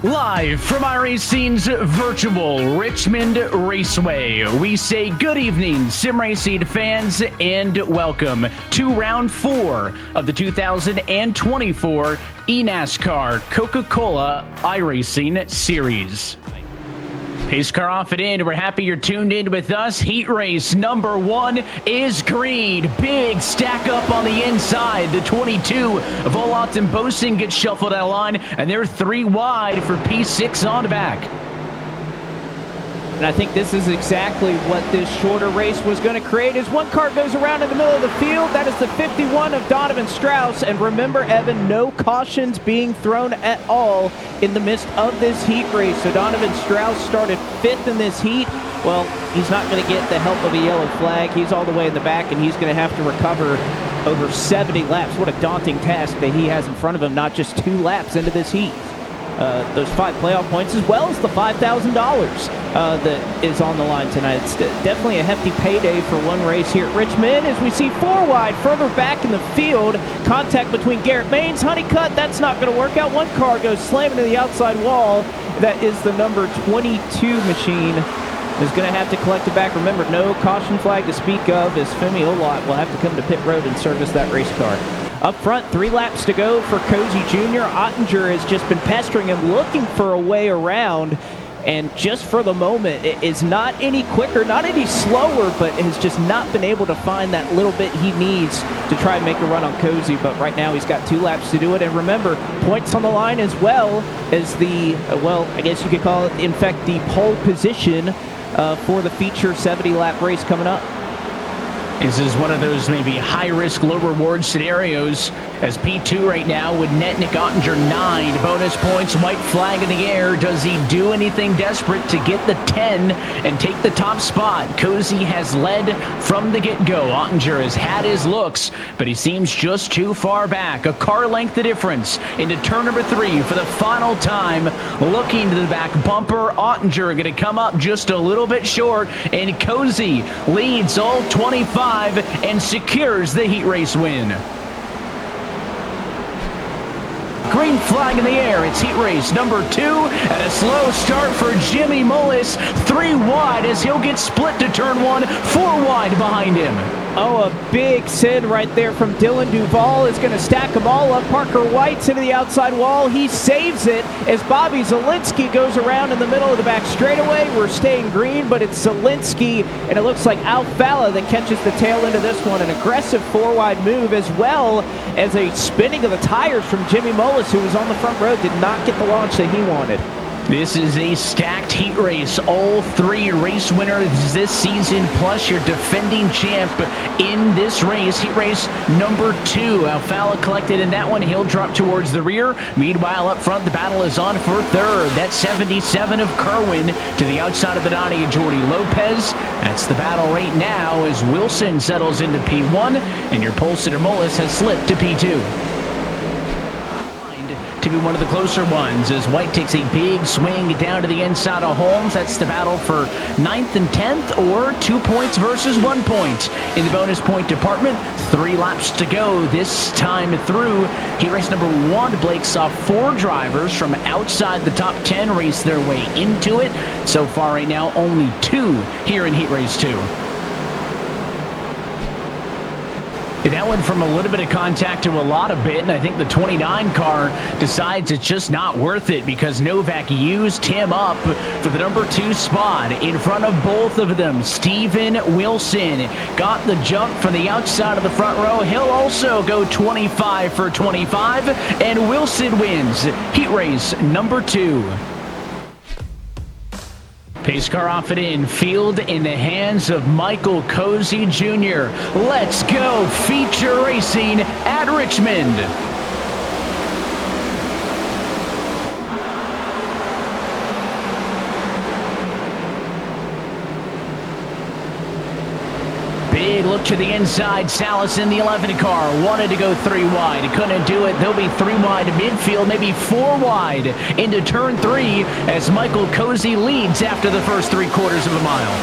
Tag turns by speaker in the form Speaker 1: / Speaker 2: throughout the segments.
Speaker 1: Live from iRacing's virtual Richmond Raceway, we say good evening, sim racing fans, and welcome to round 4 of the 2024 eNASCAR Coca-Cola iRacing Series. Pace car off and in. We're happy you're tuned in with us. Heat race number 1 is green. Big stack up on the inside. The 22 Volant and Boasson gets shuffled out of line, and they're 3 wide for P6 on the back.
Speaker 2: And I think this is exactly what this shorter race was going to create. As one car goes around in the middle of the field, that is the 51 of Donovan Strauss. And remember, Evan, no cautions being thrown at all in the midst of this heat race. So Donovan Strauss started 5th in this heat. Well, he's not going to get the help of a yellow flag. He's all the way in the back, and he's going to have to recover over 70 laps. What a daunting task that he has in front of him, not just 2 laps into this heat. Those 5 playoff points, as well as the $5,000 that is on the line tonight. It's definitely a hefty payday for one race here at Richmond, as we see 4 wide further back in the field. Contact between Garrett Maines, Honeycutt. That's not going to work out. One car goes slamming to the outside wall. That is the number 22 machine. Is going to have to collect it back. Remember, no caution flag to speak of, as Femi Olot will have to come to pit road and service that race car. Up front, 3 laps to go for Cozy Jr. Ottinger has just been pestering him, looking for a way around, and just for the moment, it is not any quicker, not any slower, but has just not been able to find that little bit he needs to try and make a run on Cozy. But right now, he's got 2 laps to do it. And remember, points on the line, as well as the, well, I guess you could call it, in fact, the pole position for the feature 70-lap race coming up.
Speaker 1: This is one of those maybe high-risk, low-reward scenarios, as P2 right now would net Nick Ottinger 9 bonus points, white flag in the air. Does he do anything desperate to get the 10 and take the top spot? Cozy has led from the get-go. Ottinger has had his looks, but he seems just too far back. A car length of difference into turn number 3 for the final time. Looking to the back bumper, Ottinger going to come up just a little bit short, and Cozy leads all 25 and secures the heat race win. Green flag in the air. It's heat race number 2, and a slow start for Jimmy Mullis. 3 wide as he'll get split to turn 1, 4 wide behind him.
Speaker 2: Oh, a big sin right there from Dylan Duvall is going to stack them all up. Parker White's into the outside wall. He saves it as Bobby Zielinski goes around in the middle of the back straightaway. We're staying green, but it's Zielinski, and it looks like Alfala that catches the tail end of this one. An aggressive 4-wide move, as well as a spinning of the tires from Jimmy Mullis, who was on the front row, did not get the launch that he wanted.
Speaker 1: This is a stacked heat race. All 3 race winners this season, plus your defending champ in this race. Heat race number 2. Alfala collected in that one. He'll drop towards the rear. Meanwhile, up front, the battle is on for 3rd. That's 77 of Kerwin to the outside of Benani and Jordy Lopez. That's the battle right now as Wilson settles into P1, and your pole sitter Mullis has slipped to P2. To be one of the closer ones, as White takes a big swing down to the inside of Holmes. That's the battle for 9th and 10th, or 2 points versus 1 point. In the bonus point department, 3 laps to go this time through. Heat race number 1, Blake saw 4 drivers from outside the top 10 race their way into it. So far right now, only 2 here in heat race 2. That went from a little bit of contact to a lot of bit, and I think the 29 car decides it's just not worth it because Novak used him up for the number 2 spot in front of both of them. Steven Wilson got the jump from the outside of the front row. He'll also go 25 for 25, and Wilson wins heat race number 2. Pace car off and in, field in the hands of Michael Cozy Jr. Let's go feature racing at Richmond. Big look to the inside. Salas in the 11 car. Wanted to go 3 wide. Couldn't do it. They'll be 3 wide midfield, maybe 4 wide into turn 3 as Michael Cozy leads after the first 3/4 of a mile.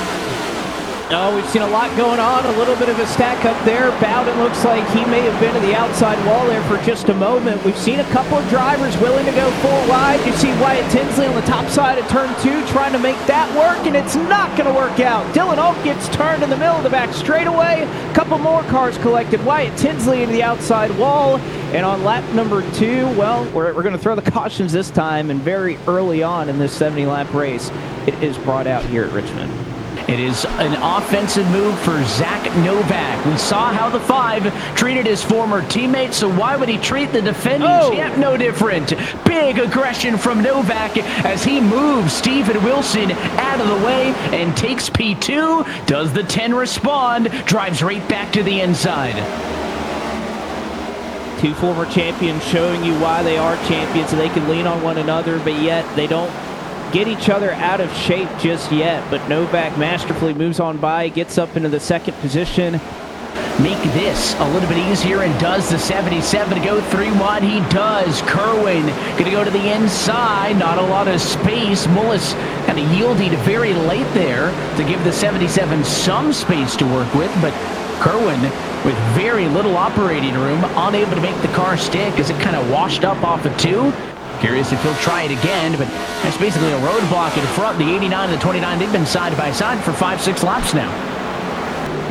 Speaker 2: Oh, we've seen a lot going on. A little bit of a stack up there. Bowden looks like he may have been to the outside wall there for just a moment. We've seen a couple of drivers willing to go 4 wide. You see Wyatt Tinsley on the top side of turn 2 trying to make that work, and it's not going to work out. Dylan Oak gets turned in the middle of the back straightaway. A couple more cars collected. Wyatt Tinsley into the outside wall. And on lap number 2, well, we're going to throw the cautions this time, and very early on in this 70-lap race, it is brought out here at Richmond.
Speaker 1: It is an offensive move for Zach Novak. We saw how the 5 treated his former teammate, so why would he treat the defending champ no different? Big aggression from Novak as he moves Stephen Wilson out of the way and takes P2. Does the 10 respond? Drives right back to the inside.
Speaker 2: 2 former champions showing you why they are champions, so they can lean on one another, but yet they don't get each other out of shape just yet. But Novak masterfully moves on by, gets up into the 2nd position.
Speaker 1: Make this a little bit easier and does the 77 to go 3 wide. He does. Kerwin going to go to the inside. Not a lot of space. Mullis kind of yielding very late there to give the 77 some space to work with, but Kerwin with very little operating room, unable to make the car stick as it kind of washed up off of 2. Curious if he'll try it again, but that's basically a roadblock in front. The 89 and the 29, they've been side by side for 5-6 laps now.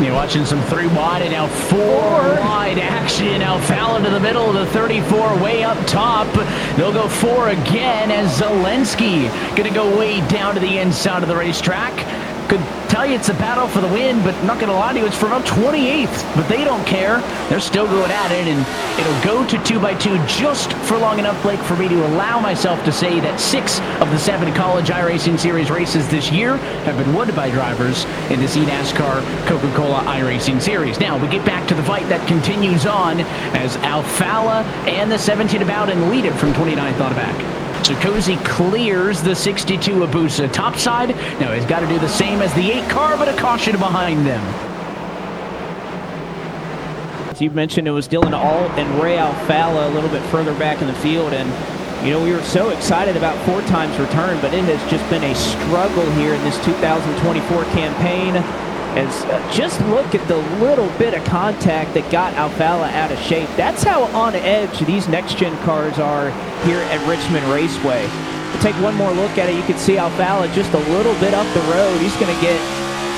Speaker 1: You're watching some 3 wide and now 4 wide action. Now Fallon to the middle of the 34, way up top. They'll go 4 again as Zelensky going to go way down to the inside of the racetrack. Could tell you it's a battle for the win, but not going to lie to you, it's from up 28th. But they don't care. They're still going at it, and it'll go to 2x2 just for long enough, Blake, for me to allow myself to say that 6 of the 7 college iRacing Series races this year have been won by drivers in this eNASCAR Coca-Cola iRacing Series. Now, we get back to the fight that continues on as Alfala and the 17 of Bowden lead it from 29th on back. So Cozy clears the 62 Abusa topside. Now he's got to do the same as the 8 car, but a caution behind them.
Speaker 2: As you mentioned, it was Dylan Alt and Ray Alfala a little bit further back in the field. And, you know, we were so excited about 4 times return, but it has just been a struggle here in this 2024 campaign. As just look at the little bit of contact that got Alfala out of shape. That's how on edge these next-gen cars are here at Richmond Raceway. We'll take one more look at it. You can see Alfala just a little bit up the road. He's going to get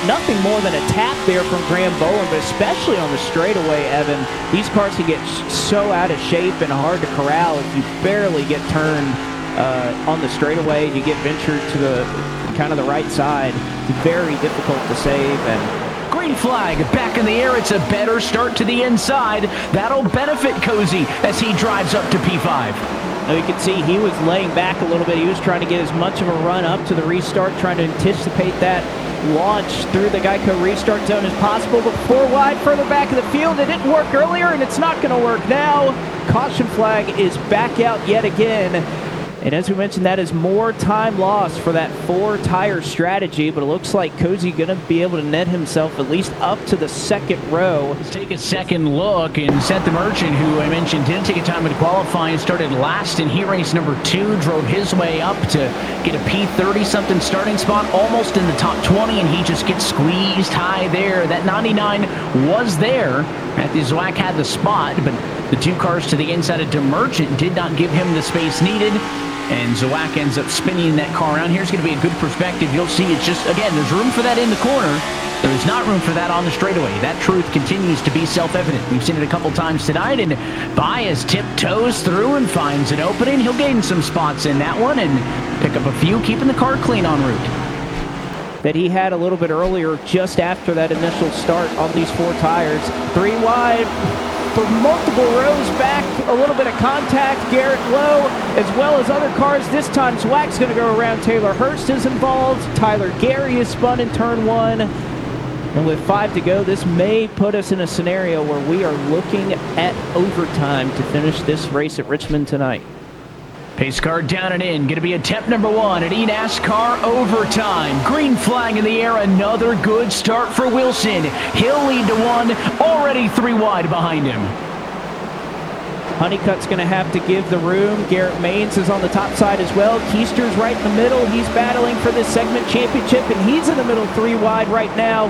Speaker 2: nothing more than a tap there from Graham Bowen, but especially on the straightaway, Evan, these cars can get so out of shape and hard to corral if you barely get turned on the straightaway. You get ventured to the kind of the right side. It's very difficult to save. And
Speaker 1: green flag back in the air. It's a better start to the inside. That'll benefit Cozy as he drives up to P5.
Speaker 2: Now you can see he was laying back a little bit. He was trying to get as much of a run up to the restart, trying to anticipate that launch through the Geico restart zone as possible. But 4 wide further back of the field. It didn't work earlier, and it's not going to work now. Caution flag is back out yet again. And as we mentioned, that is more time lost for that 4-tire strategy, but it looks like Cozy going to be able to net himself at least up to the 2nd row.
Speaker 1: Let's take a second look, and Seth the Merchant, who I mentioned didn't take a time to qualify and started last in heat race number 2, drove his way up to get a P30-something starting spot, almost in the top 20, and he just gets squeezed high there. That 99 was there. Matthew Zwack had the spot, but the 2 cars to the inside of DeMerchant did not give him the space needed. And Zawak ends up spinning that car around. Here's going to be a good perspective. You'll see it's just, again, there's room for that in the corner. There is not room for that on the straightaway. That truth continues to be self-evident. We've seen it a couple times tonight, and Baez tiptoes through and finds an opening. He'll gain some spots in that one and pick up a few, keeping the car clean en route.
Speaker 2: That he had a little bit earlier just after that initial start on these 4 tires. 3 wide. For multiple rows back, a little bit of contact. Garrett Lowe, as well as other cars. This time, Zwack's going to go around. Taylor Hurst is involved. Tyler Gary is spun in turn 1. And with 5 to go, this may put us in a scenario where we are looking at overtime to finish this race at Richmond tonight.
Speaker 1: Pace car down and in. Going to be attempt number 1 at eNASCAR overtime. Green flag in the air. Another good start for Wilson. He'll lead to 1. Already 3 wide behind him.
Speaker 2: Honeycutt's going to have to give the room. Garrett Maines is on the top side as well. Keister's right in the middle. He's battling for this segment championship, and he's in the middle 3 wide right now.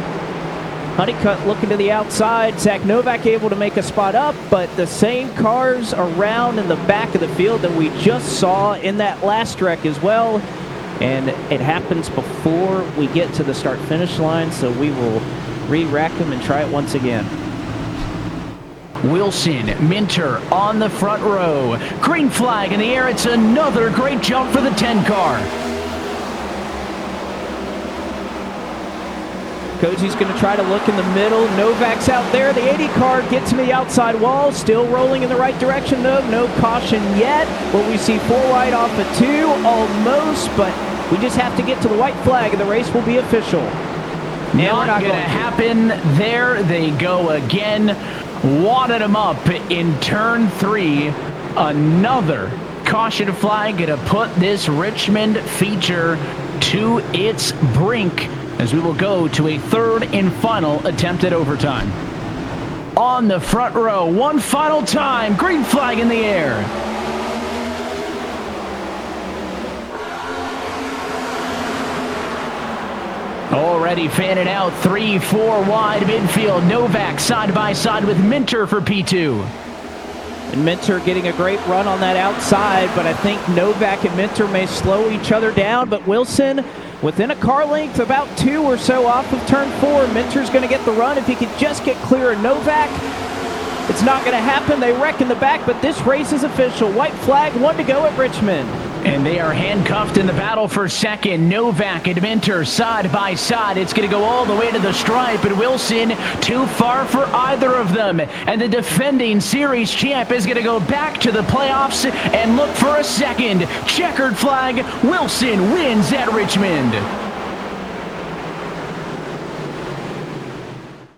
Speaker 2: Honeycutt looking to the outside. Zach Novak able to make a spot up, but the same cars around in the back of the field that we just saw in that last wreck as well. And it happens before we get to the start-finish line, so we will re-rack them and try it once again.
Speaker 1: Wilson, Minter on the front row. Green flag in the air. It's another great jump for the 10 car.
Speaker 2: Cozy's going to try to look in the middle. Novak's out there. The 80 car gets to the outside wall. Still rolling in the right direction, though. No caution yet. Will we see 4 wide off of 2? Almost, but we just have to get to the white flag, and the race will be official.
Speaker 1: Not going to happen. There they go again. Wadded him up in turn 3. Another caution flag going to put this Richmond feature to its brink, as we will go to a third and final attempt at overtime. On the front row, one final time, green flag in the air. Already fanning out, 3-4 wide midfield. Novak side by side with Minter for P2.
Speaker 2: And Minter getting a great run on that outside, but I think Novak and Minter may slow each other down. But Wilson, within a car length, about 2 or so off of turn 4. Minter's going to get the run if he could just get clear of Novak. It's not going to happen. They wreck in the back, but this race is official. White flag, 1 to go at Richmond.
Speaker 1: And they are handcuffed in the battle for second. Novak and Minter side by side. It's going to go all the way to the stripe, but Wilson too far for either of them. And the defending series champ is going to go back to the playoffs and look for a second. Checkered flag. Wilson wins at Richmond.